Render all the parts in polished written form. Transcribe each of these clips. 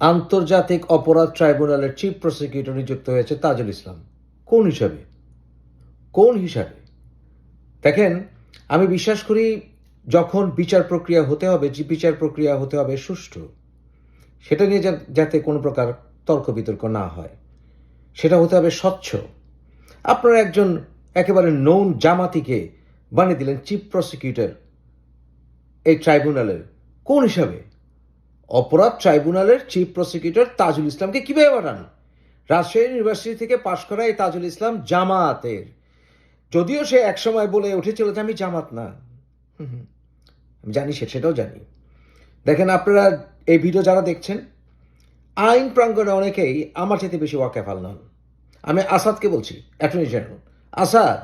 আন্তর্জাতিক অপরাধ ট্রাইব্যুনালের চিফ প্রসিকিউটর নিযুক্ত হয়েছে তাজুল ইসলাম। কোন হিসাবে? কোন হিসাবে? দেখেন, আমি বিশ্বাস করি যখন বিচার প্রক্রিয়া হতে হবে, যে বিচার প্রক্রিয়া হতে হবে সুষ্ঠু, সেটা নিয়ে যাতে কোনো প্রকার তর্ক বিতর্ক না হয়, সেটা হতে হবে স্বচ্ছ। আপনারা একজন একেবারে নৌন জামাতিকে বানিয়ে দিলেন চিফ প্রসিকিউটর এই ট্রাইব্যুনালের। কোন হিসাবে? অপরাধ ট্রাইব্যুনালের চিফ প্রসিকিউটর তাজুল ইসলামকে কীভাবে বানান? রাজশাহী ইউনিভার্সিটি থেকে পাশ করা এই তাজুল ইসলাম জামাতের, যদিও সে একসময় বলে উঠেছিল যে আমি জামাত না। আমি জানি, সেটাও জানি। দেখেন, আপনারা এই ভিডিও যারা দেখছেন, আইন প্রাঙ্গণে অনেকেই আমার চাইতে বেশি ওয়াকেফাল নন। আমি আসাদকে বলছি, অ্যাটর্নি জেনারেল আসাদ,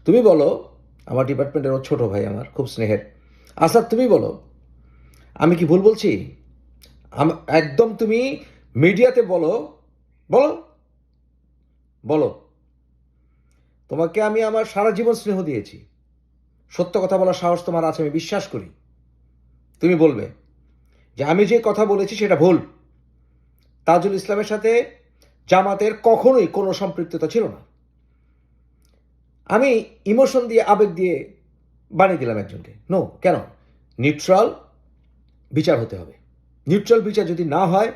তুমি বলো, আমার ডিপার্টমেন্টের ছোট ভাই, আমার খুব স্নেহের। আসাদ, তুমি বলো, আমি কি ভুল বলছি? একদম তুমি মিডিয়াতে বলো, বলো বলো। তোমাকে আমি আমার সারা জীবন স্নেহ দিয়েছি, সত্য কথা বলার সাহস তোমার আছে, আমি বিশ্বাস করি। তুমি বলবে যে আমি যে কথা বলেছি সেটা ভুল। তাজুল ইসলামের সাথে জামাতের কখনোই কোনো সম্পৃক্ততা ছিল না। আমি ইমোশন দিয়ে, আবেগ দিয়ে বানিয়ে দিলাম একজনকে। নো, কেন? নিউট্রাল বিচার হতে হবে। নিউট্রাল বিচার যদি না হয়,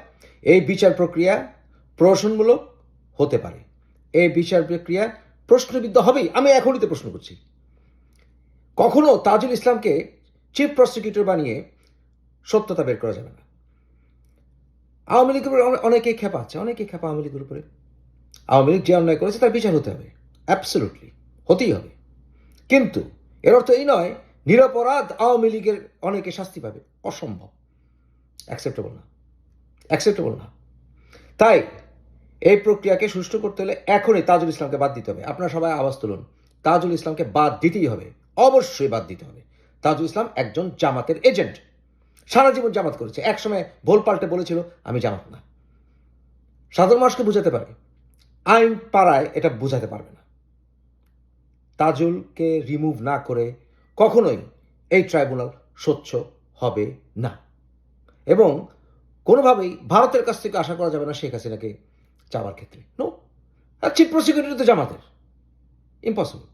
এই বিচার প্রক্রিয়া প্রহসনমূলক হতে পারে, এই বিচার প্রক্রিয়া প্রশ্নবিদ্ধ হবেই। আমি এখনই তো প্রশ্ন করছি, কখনো তাজুল ইসলামকে চিফ প্রসিকিউটর বানিয়ে সত্যতা বের করা যাবে না। আওয়ামী লীগের উপরে অনেকেই খেপা আছে, অনেকেই খেপা আওয়ামী লীগের উপরে। আওয়ামী লীগ যে অন্যায় করেছে তার বিচার হতে হবে, অ্যাবসলিউটলি হতেই হবে। কিন্তু এর অর্থ এই নয় নিরপরাধ আওয়ামী লীগের অনেকে শাস্তি পাবে। অসম্ভব, অ্যাকসেপ্টেবল না, অ্যাকসেপ্টেবল না। তাই এই প্রক্রিয়াকে সুষ্ঠু করতে হলে এখনই তাজুল ইসলামকে বাদ দিতে হবে। আপনারা সবাই আওয়াজ তুলুন, তাজুল ইসলামকে বাদ দিতেই হবে, অবশ্যই বাদ দিতে হবে। তাজুল ইসলাম একজন জামাতের এজেন্ট, সারা জীবন জামাত করেছে। একসময় ভোল পাল্টে বলেছিল আমি জামাত না। সাধারণ মানুষকে বুঝাতে পারে, আইন পাড়ায় এটা বুঝাতে পারবে না। তাজুলকে রিমুভ না করে কখনোই এই ট্রাইব্যুনাল স্বচ্ছ হবে না, এবং কোনোভাবেই ভারতের কাছ থেকে আশা করা যাবে না শেখ হাসিনাকে চাওয়ার ক্ষেত্রে। নো, চিফ প্রসিকিউটর তো জামাতের, ইম্পসিবল।